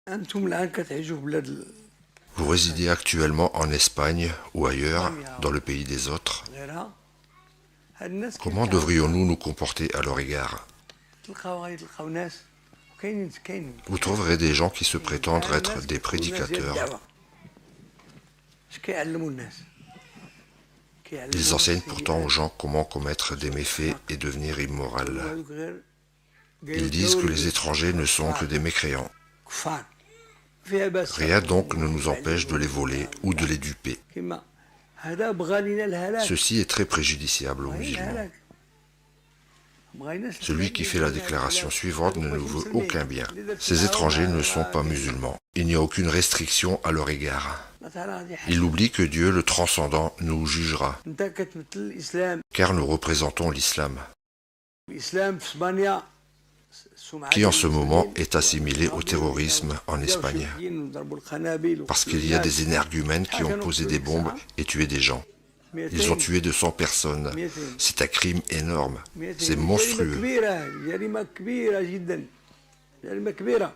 أنتم الآن كتعيشوا في بلاد Vous résidez actuellement en Espagne ou ailleurs, dans le pays des autres. غيرها. هاد الناس كيف Comment devrions-nous nous comporter à leur égard? غادي تلقاو ناس وكاينين Vous trouverez des gens qui se prétendent être des prédicateurs. اش كيعلموا الناس Ils enseignent pourtant aux gens comment commettre des méfaits et devenir immoral. Ils disent que les étrangers ne sont que des mécréants. كفار Rien donc ne nous empêche de les voler ou de les duper. كما هذا بغى لينا الهلاك Ceci est très préjudiciable aux musulmans. Celui qui fait la déclaration suivante ne nous veut aucun bien. Ces étrangers ne sont pas musulmans. Il n'y a aucune restriction à leur égard. Il oublie que Dieu, le transcendant, nous jugera, انت كتمثل الاسلام car nous représentons l'islam, الاسلام في اسبانيا qui en ce moment est assimilé au terrorisme en Espagne, parce qu'il y a des énergumènes qui ont posé des bombes et tué des gens. Ils ont tué 200 personnes. C'est un crime énorme. C'est monstrueux. جريمة كبيرة جدا جريمة كبيرة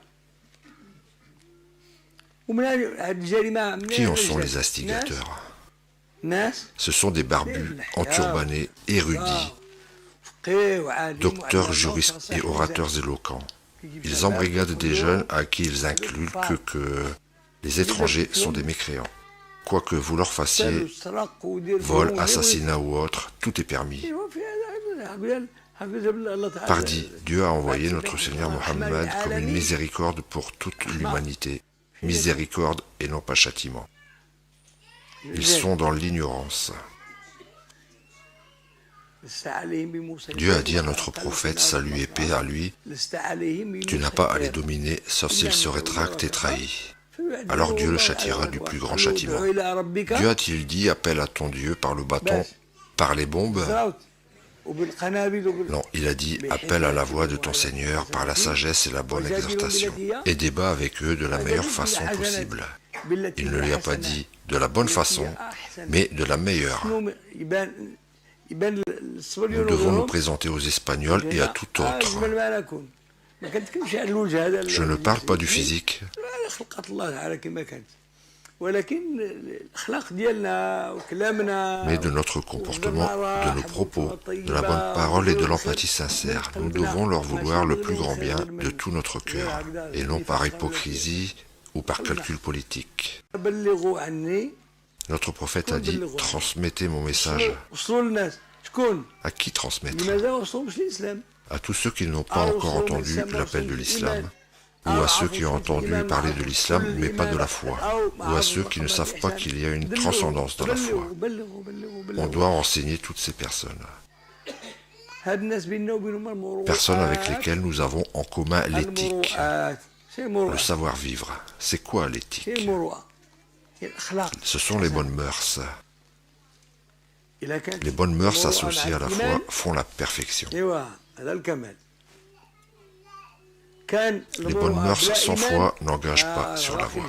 ومن هذه الجريمة Qui en sont les instigateurs? ناس Ce sont des barbus, enturbannés, érudits, فقيه وعالم docteurs, juristes et orateurs éloquents. Ils embrigadent des jeunes à qui ils inculquent que les étrangers sont des mécréants. Quoi que vous leur fassiez, vol, assassinat ou autre, tout est permis. Pardi, Dieu a envoyé notre Seigneur Mohammed comme une miséricorde pour toute l'humanité. Miséricorde et non pas châtiment. Ils sont dans l'ignorance. Dieu a dit à notre prophète, salut et paix à lui, tu n'as pas à les dominer, sauf s'ils se rétractent et trahissent. Alors Dieu le châtiera du plus grand châtiment. Dieu a-t-il dit, appelle à ton Dieu par le bâton, par les bombes? Non, il a dit, appelle à la voix de ton Seigneur par la sagesse et la bonne exhortation, et débat avec eux de la meilleure façon possible. Il ne lui a pas dit de la bonne façon, mais de la meilleure. Nous devons nous présenter aux Espagnols et à tout autre. Je ne parle pas du physique. Mais de notre comportement, de nos propos, de la bonne parole et de l'empathie sincère. Nous devons leur vouloir le plus grand bien de tout notre cœur, et non par hypocrisie ou par calcul politique. Notre prophète a dit, transmettez mon message. À qui transmettre? À tous ceux qui n'ont pas encore entendu l'appel de l'islam, ou à ceux qui ont entendu parler de l'islam mais pas de la foi, ou à ceux qui ne savent pas qu'il y a une transcendance dans la foi. On doit enseigner toutes ces personnes. Personnes avec lesquelles nous avons en commun l'éthique, le savoir-vivre. C'est quoi l'éthique? Ce sont les bonnes mœurs. Les bonnes mœurs associées à la foi font la perfection. Les bonnes mœurs sans foi n'engagent pas sur la voie.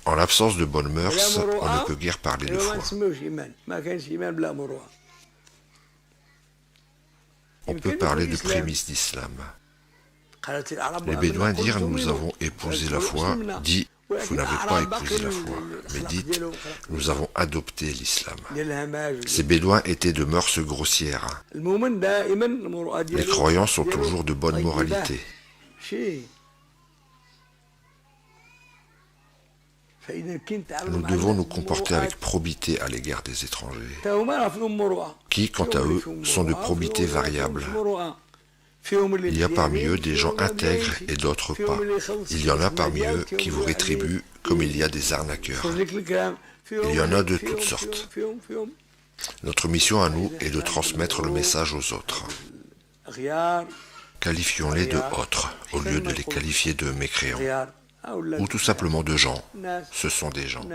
En l'absence de bonnes mœurs, on ne peut guère parler de foi. On peut parler de prémices d'islam. Les Bédouins dirent, nous avons épousé la foi, dit, vous n'avez pas épousé la foi, mais dites, nous avons adopté l'islam. Ces Bédouins étaient de mœurs grossières. Les croyants sont toujours de bonne moralité. Nous devons nous comporter avec probité à l'égard des étrangers, qui, quant à eux, sont de probité variable. Il y a parmi eux des gens intègres et d'autres pas. Il y en a parmi eux qui vous rétribuent comme il y a des arnaqueurs. Il y en a de toutes sortes. Notre mission à nous est de transmettre le message aux autres. Qualifions-les de autres, au lieu de les qualifier de mécréants, ou tout simplement de gens. Ce sont des gens.